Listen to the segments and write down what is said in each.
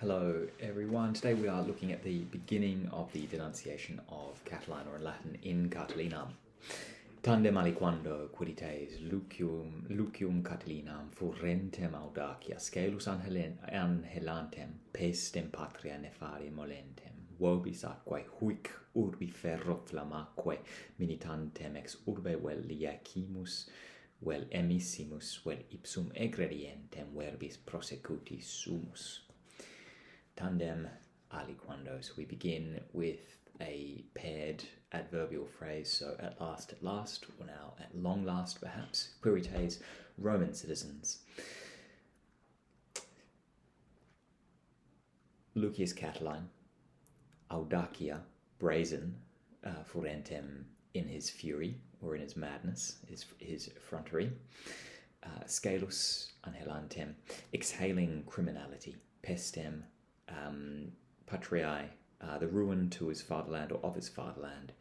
Hello everyone, today we are looking at the beginning of the denunciation of Catiline, or in Latin, in Catilinam. Tandem aliquando quirites lucium Catilinam furrentem audacia scelus angelantem pestem patria nefari molentem vobis atque huic urbi ferro flammaque minitantem ex urbe vel liacimus vel emissimus vel ipsum egredientem verbis prosecuti sumus. Tandem aliquando. So we begin with a paired adverbial phrase. So at last, or now at long last, perhaps. Quirites, Roman citizens. Lucius Catiline, audacia, brazen, furentem, in his fury, or in his madness, his effrontery. Scalus angelantem, exhaling criminality. Pestem, patriae, the ruin to his fatherland or of his fatherland.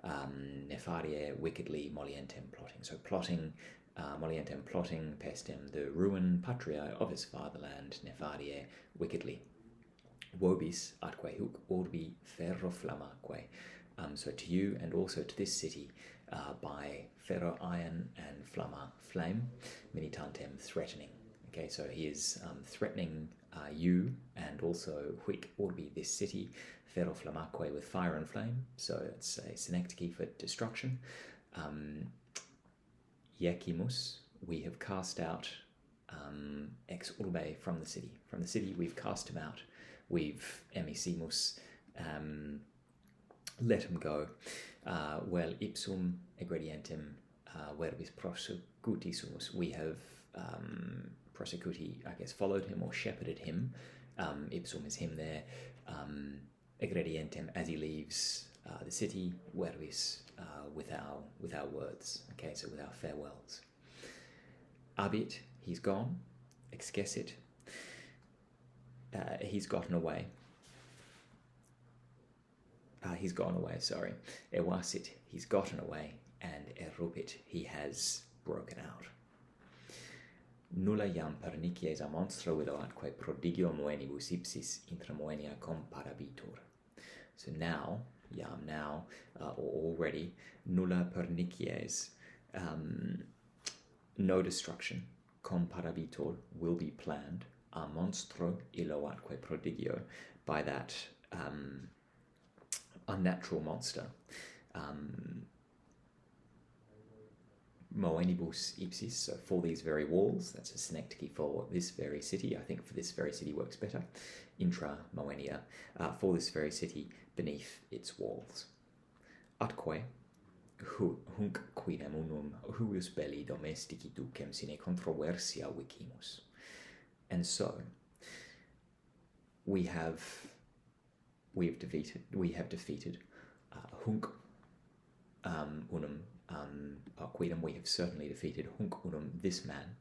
Nefarie, wickedly, molientem, plotting. So plotting, molientem, plotting, pestem, the ruin, patriae, of his fatherland. Nefarie, wickedly. Vobis atque huc urbi ferro flammaque. So to you and also to this city, by ferro, iron, and flamma, flame, minitantem, threatening. Okay, so he is threatening you and also huic urbi, this city, ferro flammaque, with fire and flame. So it's a synecdoche for destruction. Iecimus, we have cast out ex urbe, from the city. From the city we've cast him out. We've emissimus, let him go. Vel ipsum egredientem verbis prosecuti sumus, we have prosecuti, I guess, followed him or shepherded him. Ipsum is him there. Egredientem, as he leaves the city. Verbis, with our words. Okay, so with our farewells. Abit, he's gone. Excessit, he's gotten away. He's gone away, sorry. Evasit, he's gotten away. And erupit, he has broken out. Nulla iam pernicies a monstro illo atque prodigio moenibus ipsis intra moenia comparabitur. So now, iam now, or already, nulla pernicies, no destruction, comparabitur, will be planned, a monstro illo atque prodigio, by that unnatural monster. Moenibus ipsis, so for these very walls. That's a synecdoche for this very city. I think for this very city works better. Intra moenia, for this very city, beneath its walls. Atque hunc quidem unum huius belli domestici ducem sine controversia vicimus. And so we have defeated hunc unum quidem, we have certainly defeated hunc unum, this man,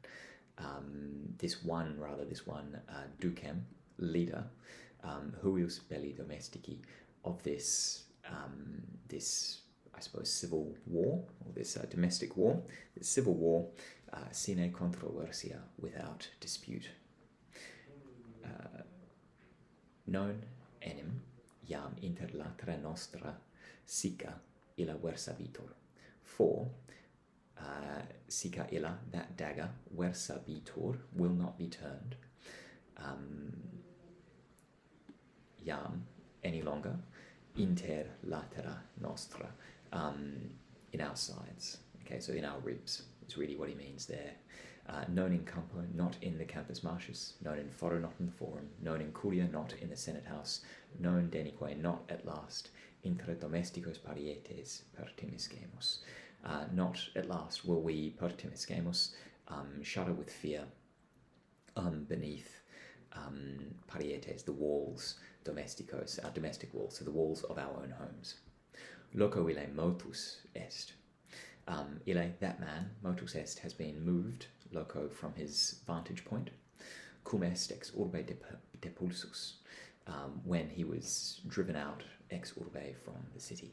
this one ducem, leader, huius belli domestici, of this I suppose civil war, or this domestic war, this civil war, sine controversia, without dispute. Non enim iam inter latra nostra sica illa versabitur. For sica illa, that dagger, versabitur, will not be turned. Iam, any longer, inter latera nostra, in our sides. Okay, so in our ribs, is really what he means there. Non in campo, not in the campus martius. Non in foro, not in the forum. Non in curia, not in the senate house. Non denique, not at last. Inter domesticos parietes pertimiscemus. Not at last will we pertimiscemus, shudder with fear, beneath parietes, the walls, domesticos, our domestic walls, so the walls of our own homes. Loco ille motus est. Ille, that man, motus est, has been moved, loco, from his vantage point. Cum est ex urbe depulsus, when he was driven out ex urbe, from the city.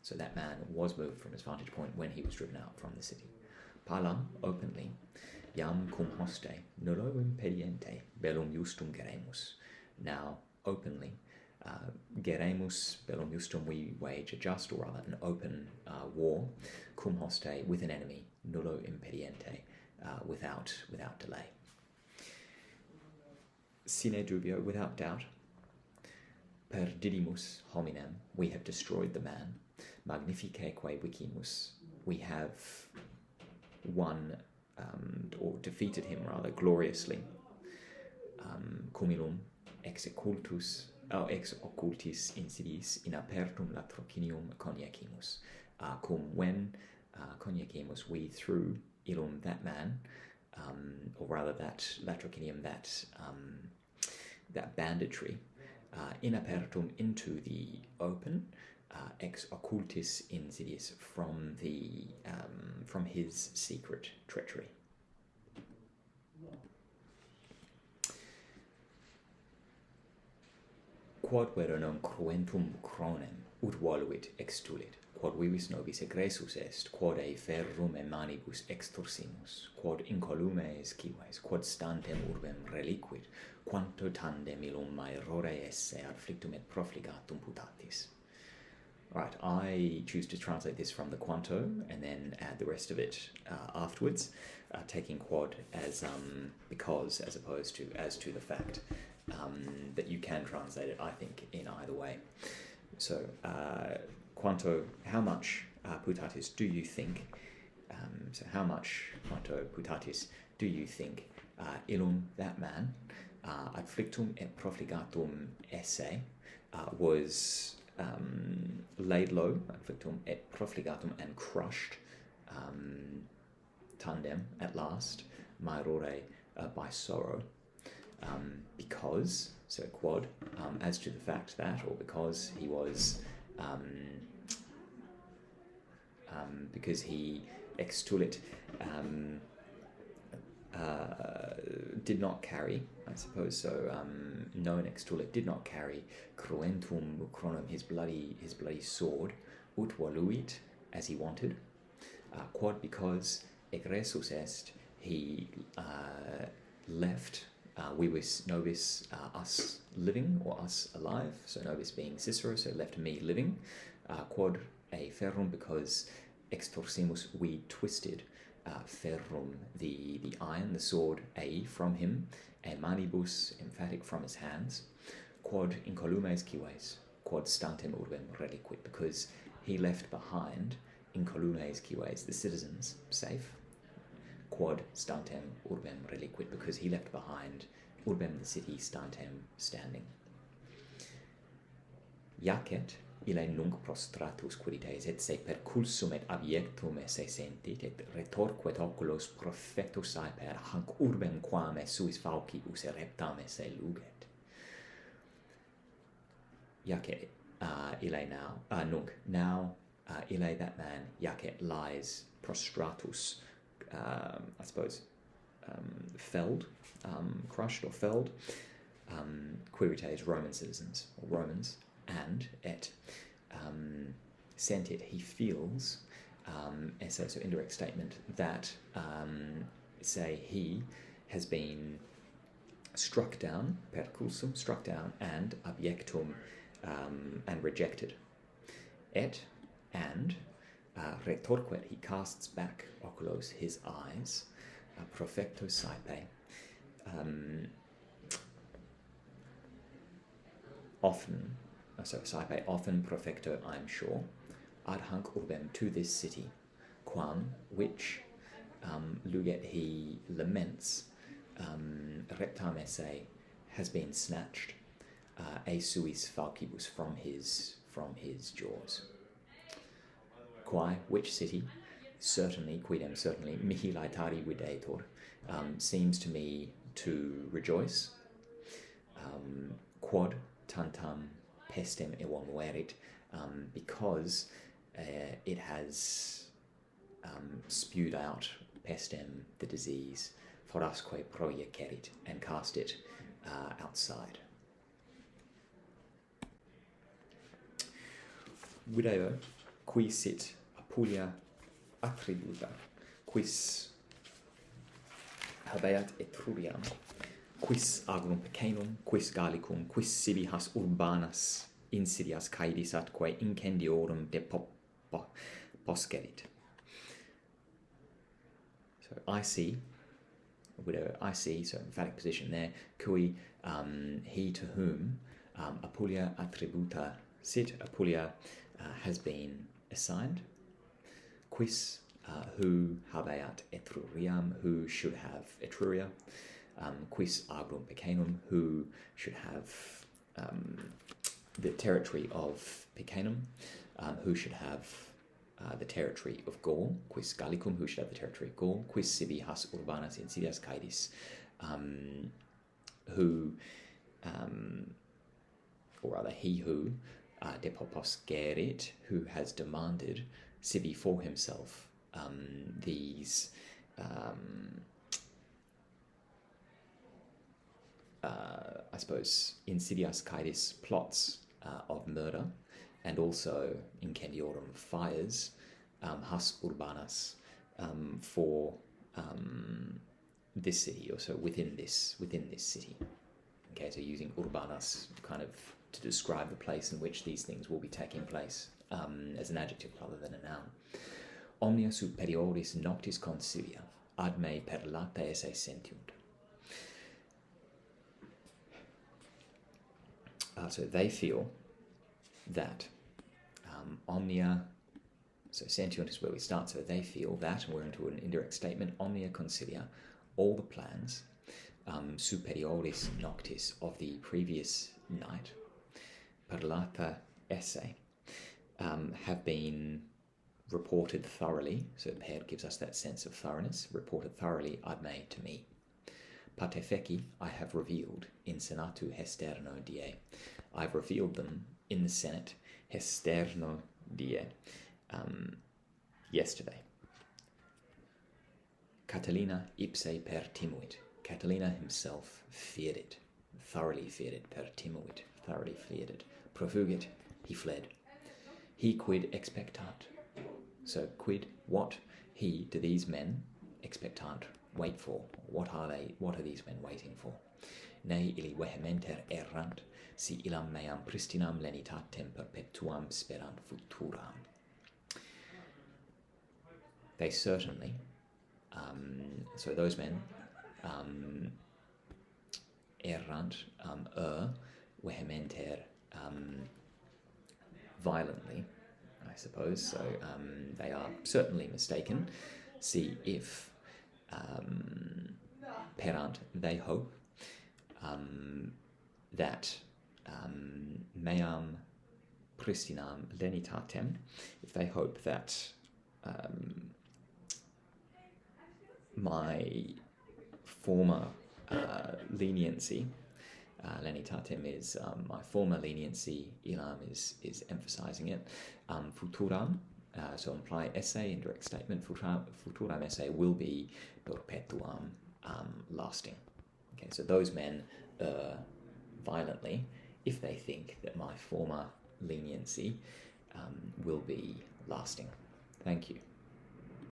So that man was moved from his vantage point when he was driven out from the city. Palam, openly, iam cum hoste, nullo impediente, bellum justum geremus. now openly, geremus bellum justum, we wage a just, or rather an open war, cum hoste, with an enemy, nullo impediente, without delay. Sine dubio, without doubt, perdidimus hominem, we have destroyed the man, magnificeque vicimus, we have won, or defeated him rather gloriously, cumulum ex occultis insidiis in apertum latrocinium coniacimus, cum when coniacimus, we threw illum, that man, or rather that latrocinium, that banditry, in apertum, into the open, ex occultis insidiis, from his secret treachery. Quod vero non cruentum cronem ut voluit extulit, quod vivis nobis egressus est, quod ei ferrum e manibus extorsimus, quod incolume escives, quod stantem urbem reliquit, quanto tandem illum maerore esse afflictum et profligatum putatis. Right, I choose to translate this from the Quanto and then add the rest of it afterwards, taking quod as because, as opposed to as to the fact, that you can translate it, I think, in either way. So, Quanto, how much putatis do you think? So how much, quanto putatis, do you think illum, that man, afflictum et profligatum esse, was laid low, afflictum et profligatum, and crushed, tandem, at last, maerore, by sorrow, because, so quod, as to the fact that, or because he was, because he extulit, did not carry, I suppose so, non extulit, did not carry cruentum cronum, his bloody sword, ut voluit, as he wanted, quod, because egressus est, he left, vivis nobis, us living, or us alive, so nobis being Cicero, so left me living, quod a ferrum, because extorsimus, we twisted, ferrum, the iron, the sword, from him, e manibus, emphatic, from his hands, quod incolumes cives, quod stantem urbem reliquit, because he left behind incolumes cives, the citizens, safe, quod stantem urbem reliquit, because he left behind urbem, the city, stantem, standing. Iacet ille nunc prostratus quirites, et se perculsum et abiectum esse sentit, et retorquet oculos profectus saeper, hanc urbem quam es suis faucibus ereptam esse luget. Iacet ille now, nunc, now ille, that man, iacet lies prostratus, I suppose, felled, crushed or felled, quirites, Roman citizens, or Romans, and et sentit, he feels, so indirect statement, that say he has been struck down, perculsum, struck down, and abiectum, and rejected, et, and retorquet, he casts back oculos, his eyes, profecto saepe, often, so saepe, often, profecto, I'm sure, ad hanc urbem, to this city, quam, which, luget, he laments, reptam esse, has been snatched, e suis faucibus, from his jaws. Quae, which city, certainly, quidem, certainly, mihi laetari videtur, seems to me to rejoice, quod tantam pestem evomuerit, because it has spewed out pestem, the disease, forasque proiecerit, and cast it outside. Video, qui sit Apulia attributa, quis habeat Etruriam, quis agrum pecenum, quis Gallicum, quis sibi has urbanas insidias caedis atque incendiorum poscerit. So I see, I see, so emphatic position there, cui, he to whom Apulia attributa sit, Apulia has been assigned, quis, who habeat Etruriam, who should have Etruria, quis agrum pecenum, who should have the territory of Picenum, who should have the territory of Gaul, quis Gallicum, who should have the territory of Gaul, quis sibi has urbanas insidias caedis, who, or rather he who, deposcerit, who has demanded sibi for himself these I suppose insidias caedis, plots of murder, and also incendiorum, fires, has urbanas, for this city, or so within this city. Okay, so using urbanas kind of to describe the place in which these things will be taking place, as an adjective rather than a noun. Omnia superioris noctis consilia, ad me per lata esse sentiunt. So they feel that omnia, so sentiunt is where we start, so they feel that, and we're into an indirect statement, omnia consilia, all the plans, superioris noctis, of the previous night, parlata esse, have been reported thoroughly, so per gives us that sense of thoroughness, reported thoroughly ad me, to me. Pate feci, I have revealed, in senatu hesterno die. I've revealed them in the Senate, hesterno die, yesterday. Catilina ipse per timuit. Catilina himself feared it, thoroughly feared it, per timuit, thoroughly feared it. Profugit, he fled. He quid expectat. So quid, what, he, do these men, expectant, wait for? What are these men waiting for? Ne illi vehementer errant, si illam meam pristinam lenitatem perpetuam sperant futuram. They certainly, so those men, errant, vehementer, violently, I suppose, so they are certainly mistaken. See if perant, they hope that meam pristinam lenitatem, if they hope that my former leniency, lenitatem is my former leniency, ilam is emphasizing it, futuram, so imply esse, indirect statement, futuram esse will be perpetuam, lasting. Okay, so those men violently if they think that my former leniency will be lasting. Thank you.